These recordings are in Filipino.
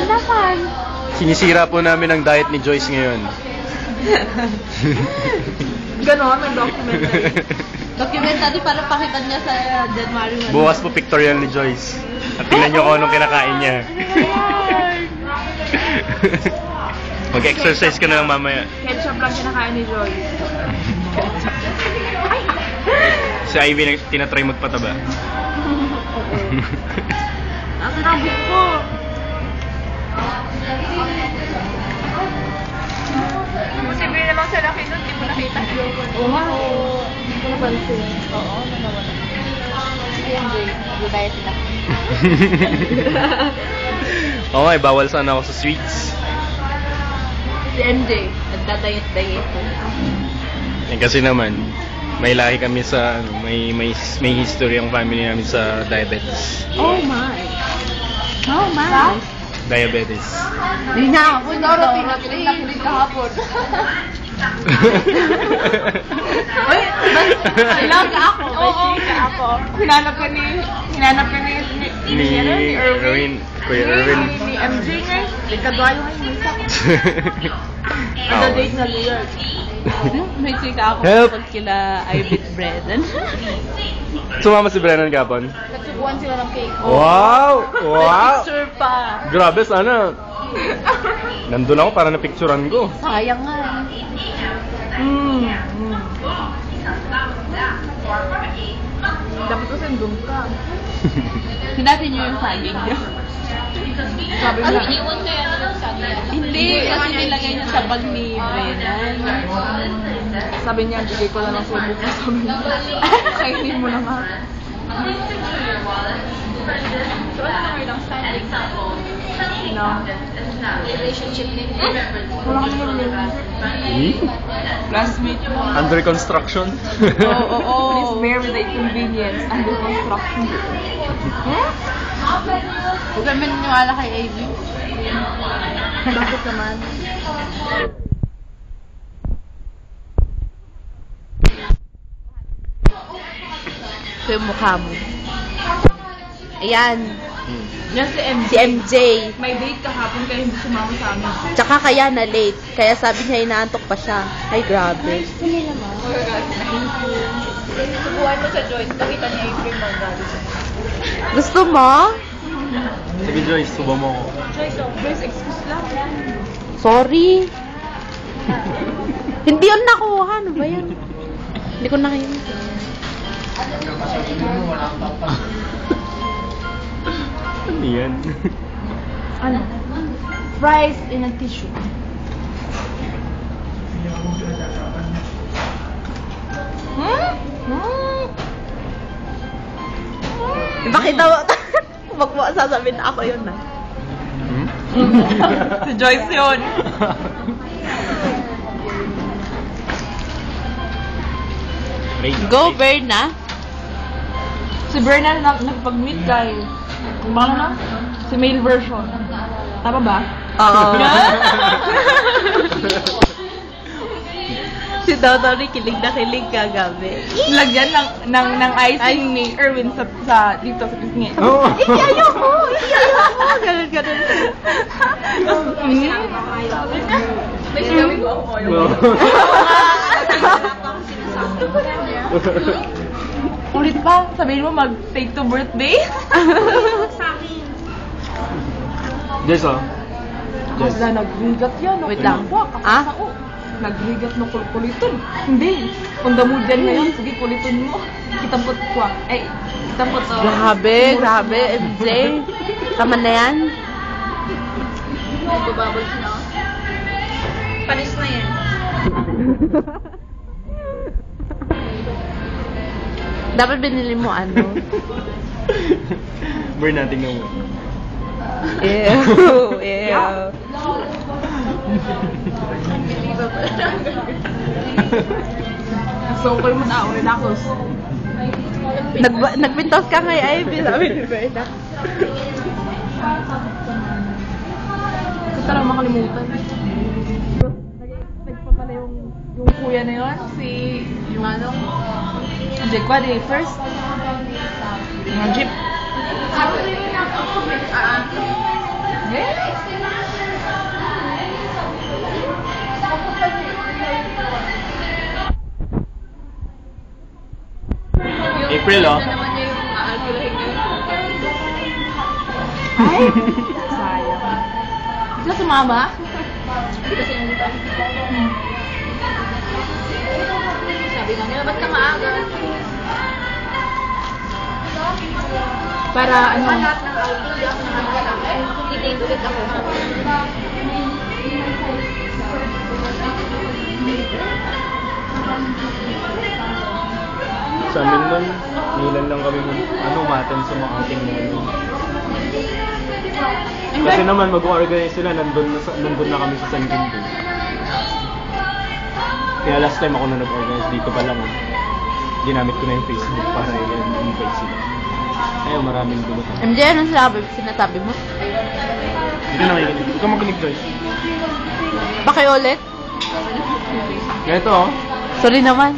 naman. Sinisira po namin ang diet ni Joyce ngayon. Ganon, may documentary. Documentary para pakita niya sa January 1. Bukas po pictorial ni Joyce. At tingnan nyo kung anong kinakain niya. Mag-exercise ka na lang mamaya. Ketchup lang kinakain ni Joy. Si Ivy tinatry magpataba. Ang nabuk ko. Posible naman sa laki nun, hindi mo nakita. Oo nga. Hindi ko napansin. Oo, nawala. Yung diet nila. Oo nga, bawal sana ako sa sweets. Si MJ, nagda-diet-diet. Kasi naman, may lahi kami sa, may history ang family namin sa diabetes. Oh my. Oh my. Diabetes. Hindi na ako. Pinakilig kahapon. Uy, alaga ako. Oo, ako. Hinanap ka ni Erwin. Kuya Erwin. Ni MJ nga. Likadwayo nga yung isa. Ano date na New York? May chika ako Help! tungkol kila Ivy Brennan. Sumama si Brennan kapon? Nagsubuan sila ng cake. Wow! Wow! Picture pa. Grabe, sana. Nandun ako para napicturan ko. Sayang nga. Dapat kasi doon ka. Hinati niyo yung saging niyo. Sabi mo lang. Hindi, kasi nilagay niya sa bag ni Brennan. Sabi niya, bigay ko na lang sa'yo bukas. Sabi niya, kainin mo na nga. So, ano na ilang standing? No. Relationship name. Wala kami yung relationship. Classmate mo. Under construction? Oo. Please bear with the inconvenience. Under construction. Huwag kami naniwala kay Ivy. Bakit naman? Ito yung mukha mo. Ayan. Yan si MJ. Si MJ. May date kahapon kaya hindi sumama sa amin. Tsaka kaya na late. Kaya sabi niya inaantok pa siya. Ay, grabe. Subuhan mo sa Joyce. Nakita niya yung film mo. Gusto mo? Sige Joyce, suba mo ko. Joyce, excuse lang. Sorry. Hindi yun nakuha. Ano ba yun? Hindi ko nakita. Ano yan? Ano? Fries in a tissue. Bakit daw? Wag mo sasabihin na ako yun ah. Si Joyce yun. Go, Berna. Si Bernal nagpag-meet kay... Kung ba na? Si male version. Tama ba? Oo. Si Dodori kilig na kilig kagabi. Lagyan ng icing ni Erwin sa dito sa pisngi. Oh. Ayoko! Ganun. May sinawin ko ako. Ulit pa, sabihin mo mag-take to birthday. Yes, oh. Yes. Kasi nagrigat yan. Wait lang. Ah? Nagrigat na kuliton. Hindi. Kung damo dyan na yan, sige kuliton mo. Kitampot ko. Kitampot. Grabe, MJ. Tama na yan. Nagbababos na. Panis na yan. Dapat binili mo ano? Burn natin ng Ew. So, kayo mo na. Relax. Nagpintos ka kay Ivy, sabi ni Berna. Gusto lang makalimutan. Nagpa pala yung kuya na yun. Yung ano? Jeep ba? The first? Yung jeep. April, oh. Na naman niya yung aalkulahin ngayon. Ay! Sayang. Sila sumama? Hindi kasi nandito. Sabi nga nila, ba't ka maaga? Para ano? Lahat ng outing, hindi ako nakakasama. Didate ulit ako. Sa amin nun, nilan lang kami umaten sa mga outing namin. Kasi naman mag-organize sila, nandun na kami sa San Quintin. Kaya last time ako na nag-organize, dito pa lang. Ginamit ko na yung Facebook para i-invite sila. Kaya maraming gulo ka. MJ, anong sinasabi mo? Hindi ka nakikinig. Huwag ka makinig, Joyce. Pakiulit? Ganito, oh. Sorry naman.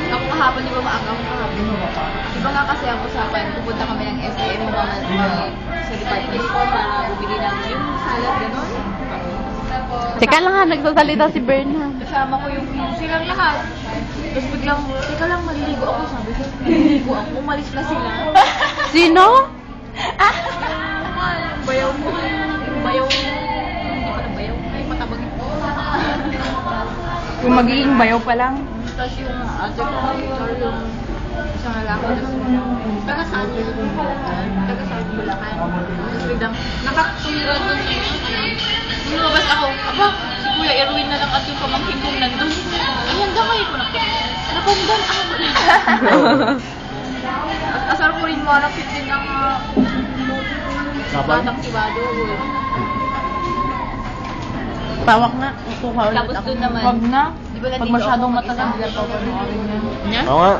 Ako kahapon, di ba maaga ako kahapon? Di ba nga kasi ang usapan, pupunta kami ng SM sa department store para bumili ng yung salad, gano'n. Teka lang ha, nagsasalita si Bernard. Kasama ko yung silang lahat. Tapos biglang, teka lang, maliligo ako. Sabi ko, maliligo ako, umalis na sila. Sino? Yung bayaw mo. Yung bayaw mo. Hindi pa na bayaw. Ay, matabag ito. Yung magiging bayaw pa lang. Tapos yung ate ko, or yung isang lalaki na sila. Taga saan yun? Taga saan Bulacan. Tapos biglang, nakakasuliran doon sa lumabas ako. Aba, si Kuya Erwin na lang at yung pamangkin kong nandun. Ay, hanggang ngayon ko na po. Napandan ako na. At asar ko rin mo, nakit din ang batang si Bado. Tawak nga. Kukuha ulit Tapos ako. dun naman. Wag na. Di ba Pag nandito masyadong ako matagal, mag-isa? hindi na pa panoorin yan. Oo nga.